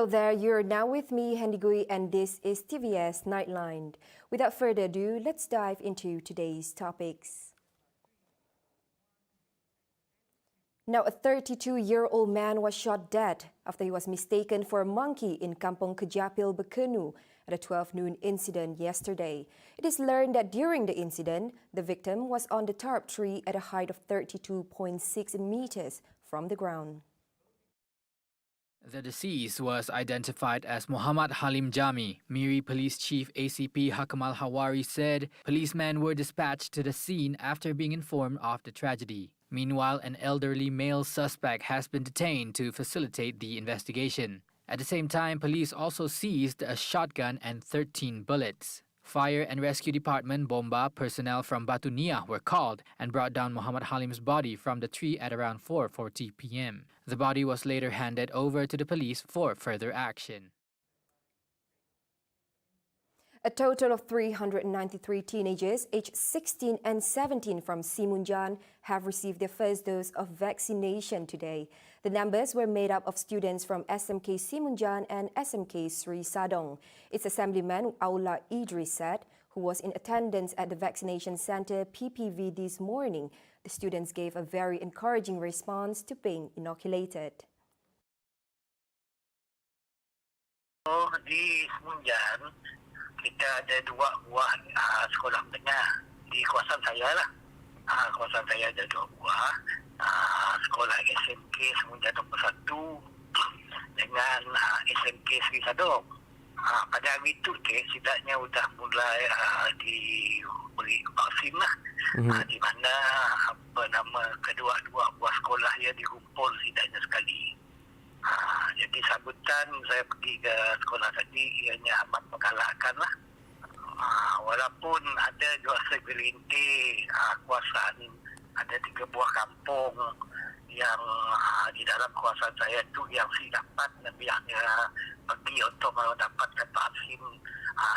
Hello there, you're now with me, Hendigui, and this is TVS Nightline. Without further ado, let's dive into today's topics. Now, a 32-year-old man was shot dead after he was mistaken for a monkey in Kampong Kejapil, Bekenu at a 12 noon incident yesterday. It is learned that during the incident, the victim was on the tarp tree at a height of 32.6 meters from the ground. The deceased was identified as Muhammad Halim Jami. Miri Police Chief ACP Hakamal Hawari said policemen were dispatched to the scene after being informed of the tragedy. Meanwhile, an elderly male suspect has been detained to facilitate the investigation. At the same time, police also seized a shotgun and 13 bullets. Fire and Rescue Department Bomba personnel from Batu Niah were called and brought down Muhammad Halim's body from the tree at around 4:40 p.m. The body was later handed over to the police for further action. A total of 393 teenagers aged 16 and 17 from SIMUNJAN have received their first dose of vaccination today. The numbers were made up of students from SMK SIMUNJAN and SMK Sri Sadong. Its Assemblyman Aula Idris said, who was in attendance at the vaccination center PPV this morning, the students gave a very encouraging response to being inoculated. Di SIMUNJAN, kita ada dua buah sekolah menengah di kawasan saya lah. Kawasan saya ada dua buah sekolah SMK SIMUNJAN nombor 1 dengan SMK Sri Sadong. Pada hari itu setidaknya sudah mulai diberi vaksin lah. Di mana kedua-dua buah sekolah yang dikumpul setidaknya sekali. Jadi sambutan saya pergi ke sekolah tadi ianya amat menggalakkan lah. Walaupun ada juga segelintir kuasaan, ada 3 buah kampung yang di dalam kuasaan saya tu yang dapat nabiahnya pergi untuk mendapatkan vaksin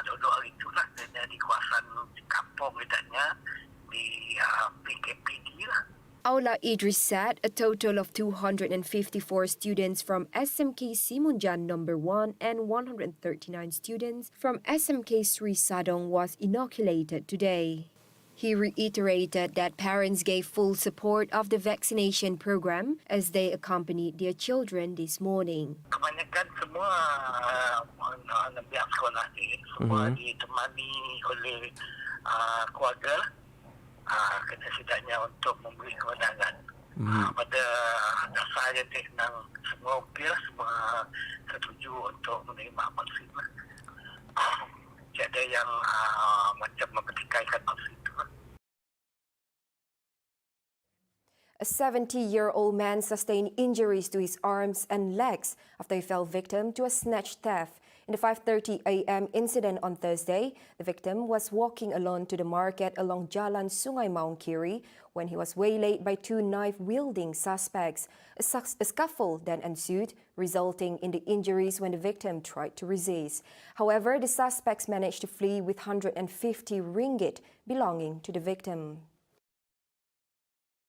dua hari itulah di kuasaan kampung ditanya di PKPD lah. Aula Idris said a total of 254 students from SMK SIMUNJAN number 1 and 139 students from SMK Sri Sadong was inoculated today. He reiterated that parents gave full support of the vaccination program as they accompanied their children this morning. Kebanyakan semua pihak sekolah ni semua ditemani oleh keluarga. Kena setidaknya untuk memberi kewenangan. Pada dasarnya semua okey lah, semua setuju untuk menerima vaksin lah. Tiada yang macam mempertikaikan vaksin itu lah. A 70-year-old man sustained injuries to his arms and legs after he fell victim to a snatch theft. In the 5:30 a.m. incident on Thursday, the victim was walking alone to the market along Jalan Sungai Maung Kiri when he was waylaid by 2 knife-wielding suspects. A scuffle then ensued, resulting in the injuries when the victim tried to resist. However, the suspects managed to flee with 150 ringgit belonging to the victim.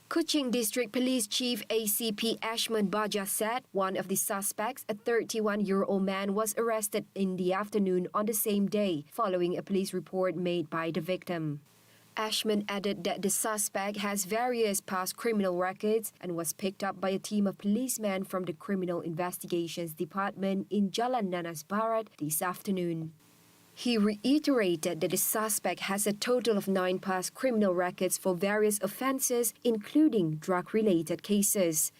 Kuching District Police Chief ACP Ashman Baja said one of the suspects, a 31-year-old man, was arrested in the afternoon on the same day, following a police report made by the victim. Ashman added that the suspect has various past criminal records and was picked up by a team of policemen from the Criminal Investigations Department in Jalan Nanas Barat this afternoon. He reiterated that the suspect has a total of 9 past criminal records for various offences, including drug-related cases.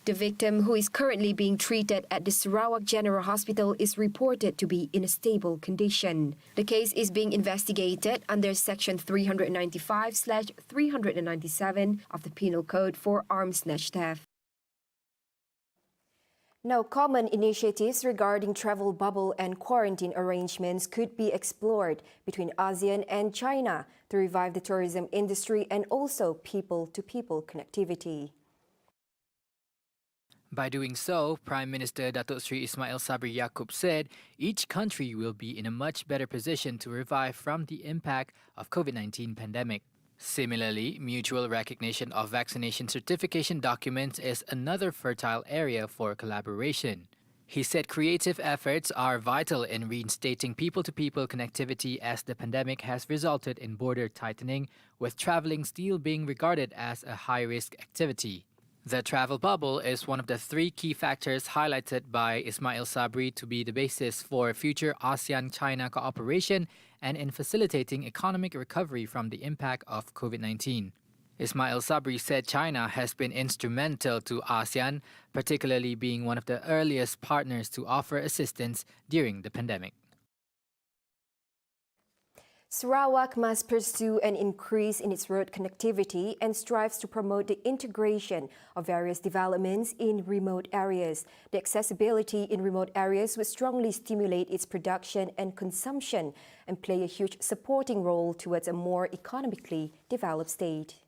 The victim, who is currently being treated at the Sarawak General Hospital, is reported to be in a stable condition. The case is being investigated under Section 395/397 of the Penal Code for armed snatch theft. Now, common initiatives regarding travel bubble and quarantine arrangements could be explored between ASEAN and China to revive the tourism industry and also people-to-people connectivity. By doing so, Prime Minister Datuk Sri Ismail Sabri Yaakob said each country will be in a much better position to revive from the impact of COVID-19 pandemic. Similarly, mutual recognition of vaccination certification documents is another fertile area for collaboration. He said creative efforts are vital in reinstating people-to-people connectivity as the pandemic has resulted in border tightening, with traveling still being regarded as a high-risk activity. The travel bubble is one of the three key factors highlighted by Ismail Sabri to be the basis for future ASEAN-China cooperation and in facilitating economic recovery from the impact of COVID-19. Ismail Sabri said China has been instrumental to ASEAN, particularly being one of the earliest partners to offer assistance during the pandemic. Sarawak must pursue an increase in its road connectivity and strives to promote the integration of various developments in remote areas. The accessibility in remote areas would strongly stimulate its production and consumption and play a huge supporting role towards a more economically developed state.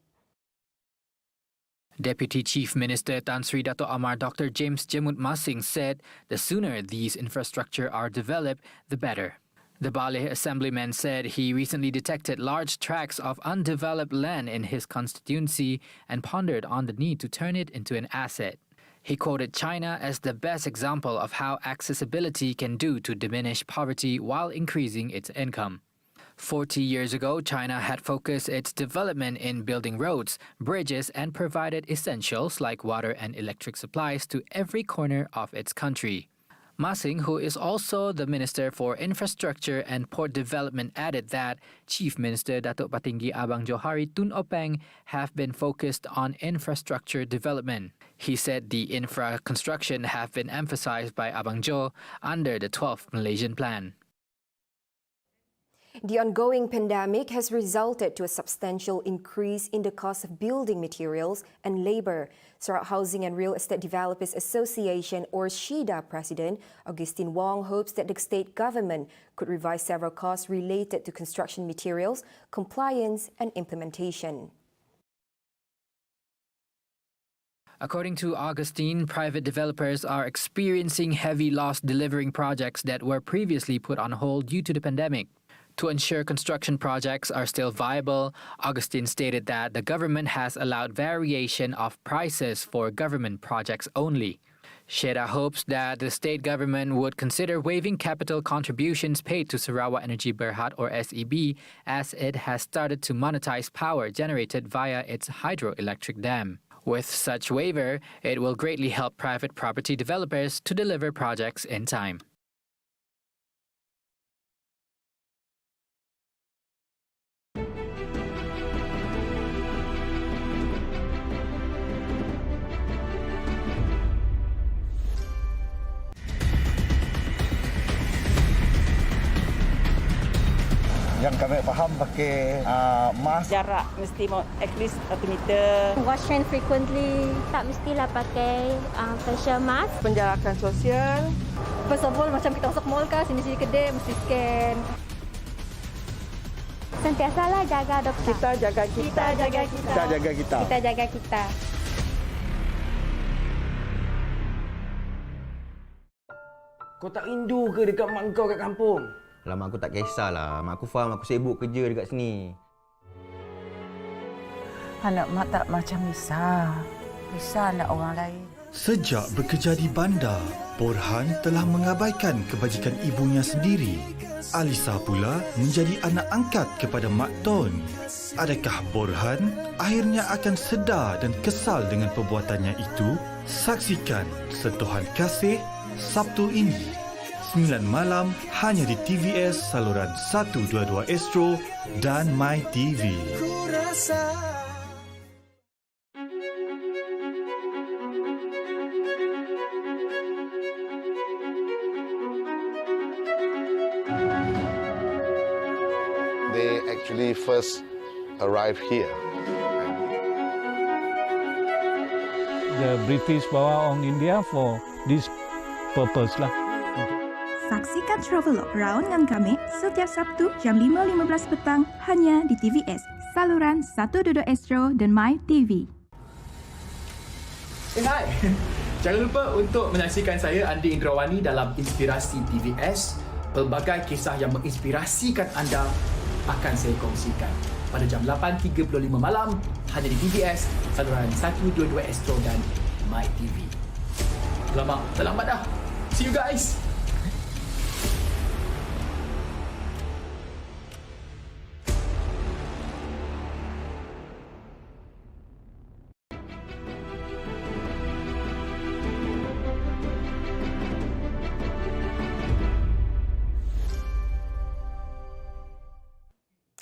Deputy Chief Minister Tan Sri Dato' Amar Dr. James Jemut Masing said the sooner these infrastructure are developed, the better. The Baleh Assemblyman said he recently detected large tracts of undeveloped land in his constituency and pondered on the need to turn it into an asset. He quoted China as the best example of how accessibility can do to diminish poverty while increasing its income. 40 years ago, China had focused its development in building roads, bridges, and provided essentials like water and electric supplies to every corner of its country. Masing, who is also the Minister for Infrastructure and Port Development, added that Chief Minister Datuk Patinggi Abang Johari Tun Openg have been focused on infrastructure development. He said the infra construction have been emphasized by Abang Jo under the 12th Malaysian Plan. The ongoing pandemic has resulted to a substantial increase in the cost of building materials and labor. Sarawak Housing and Real Estate Developers Association, or SHIDA President Augustine Wong, hopes that the state government could revise several costs related to construction materials, compliance and implementation. According to Augustine, private developers are experiencing heavy loss delivering projects that were previously put on hold due to the pandemic. To ensure construction projects are still viable, Augustine stated that the government has allowed variation of prices for government projects only. Sheda hopes that the state government would consider waiving capital contributions paid to Sarawak Energy Berhad or SEB, as it has started to monetize power generated via its hydroelectric dam. With such waiver, it will greatly help private property developers to deliver projects in time. Yang kami faham pakai mask. Jarak mesti at least 1 meter. Wash hand frequently. Tak mestilah pakai facial mask. Penjarakan sosial. First of all, macam kita masuk mall kah, sini-sini kedai, mesti scan. Sentiasalah jaga doktor. Kita jaga kita. Kita jaga kita. Kita jaga kita. Kita jaga kita. Kau tak rindu ke dekat mak kau kat kampung? Lah mak aku tak kisahlah. Mak aku faham aku sibuk kerja dekat sini. Anak mak tak macam Nisa. Nisa anak orang lain. Sejak bekerja di bandar, Borhan telah mengabaikan kebajikan ibunya sendiri. Alisa pula menjadi anak angkat kepada Mak Ton. Adakah Borhan akhirnya akan sedar dan kesal dengan perbuatannya itu? Saksikan Sentuhan Kasih Sabtu ini 9 malam hanya di TVS saluran 122 Astro dan My TV. They actually first arrived here. The British bawa orang India for this purpose lah. Saksikan Travelog Round dengan kami setiap Sabtu jam 5.15 petang hanya di TVS, saluran 122 Astro dan My TV. Hai! Jangan lupa untuk menyaksikan saya Andi Indrawani dalam Inspirasi TVS. Pelbagai kisah yang menginspirasikan anda akan saya kongsikan pada jam 8.35 malam hanya di TVS, saluran 122 Astro dan My TV. Selamat dah! See you guys.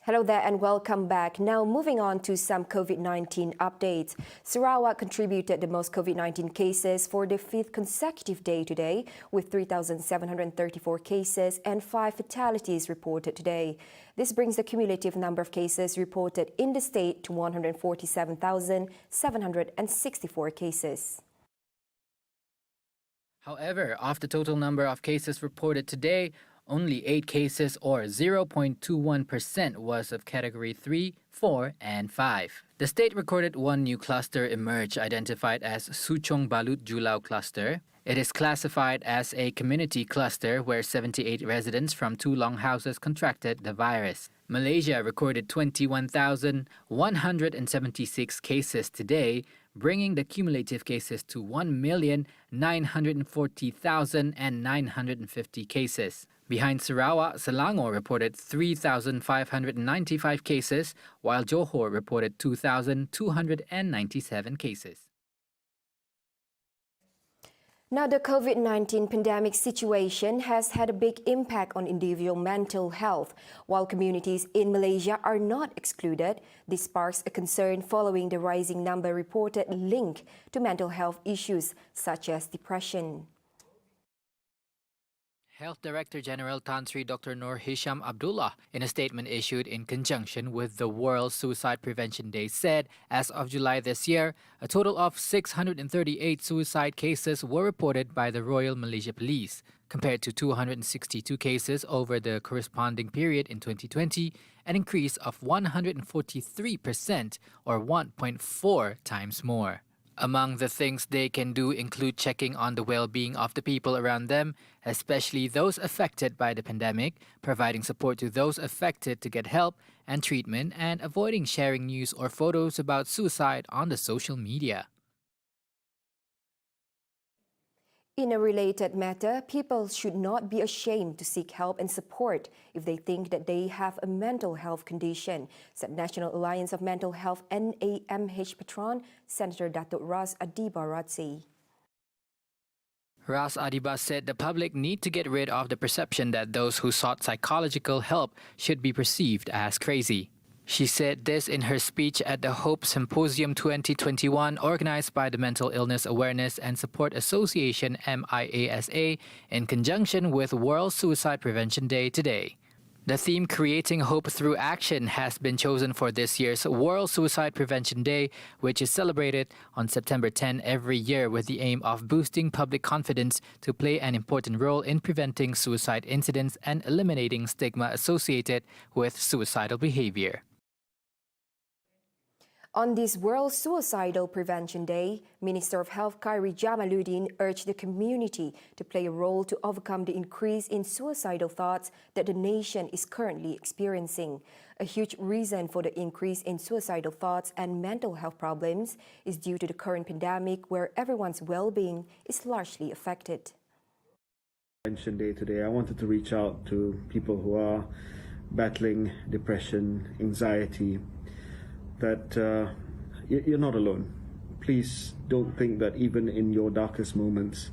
Hello there and welcome back. Now moving on to some COVID-19 updates. Sarawak contributed the most COVID-19 cases for the 5th consecutive day today, with 3,734 cases and 5 fatalities reported today. This brings the cumulative number of cases reported in the state to 147,764 cases. However, of the total number of cases reported today, only 8 cases or 0.21% was of Category 3, 4 and 5. The state recorded one new cluster emerge identified as Suchong Balut Julau cluster. It is classified as a community cluster where 78 residents from 2 longhouses contracted the virus. Malaysia recorded 21,176 cases today, bringing the cumulative cases to 1,940,950 cases. Behind Sarawak, Selangor reported 3,595 cases, while Johor reported 2,297 cases. Now, the COVID-19 pandemic situation has had a big impact on individual mental health. While communities in Malaysia are not excluded, this sparks a concern following the rising number reported linked to mental health issues such as depression. Health Director General Tan Sri Dr. Nur Hisham Abdullah, in a statement issued in conjunction with the World Suicide Prevention Day, said as of July this year, a total of 638 suicide cases were reported by the Royal Malaysia Police, compared to 262 cases over the corresponding period in 2020, an increase of 143% or 1.4 times more. Among the things they can do include checking on the well-being of the people around them, especially those affected by the pandemic, providing support to those affected to get help and treatment, and avoiding sharing news or photos about suicide on the social media. In a related matter, people should not be ashamed to seek help and support if they think that they have a mental health condition, said National Alliance of Mental Health NAMH patron, Senator Datuk Ras Adiba Razzi. Ras Adiba said the public need to get rid of the perception that those who sought psychological help should be perceived as crazy. She said this in her speech at the Hope Symposium 2021 organized by the Mental Illness Awareness and Support Association MIASA in conjunction with World Suicide Prevention Day today. The theme Creating Hope Through Action has been chosen for this year's World Suicide Prevention Day, which is celebrated on September 10 every year with the aim of boosting public confidence to play an important role in preventing suicide incidents and eliminating stigma associated with suicidal behavior. On this World Suicidal Prevention Day, Minister of Health Khairi Jamaluddin urged the community to play a role to overcome the increase in suicidal thoughts that the nation is currently experiencing. A huge reason for the increase in suicidal thoughts and mental health problems is due to the current pandemic where everyone's well-being is largely affected. Prevention Day today, I wanted to reach out to people who are battling depression, anxiety, that you're not alone. Please don't think that even in your darkest moments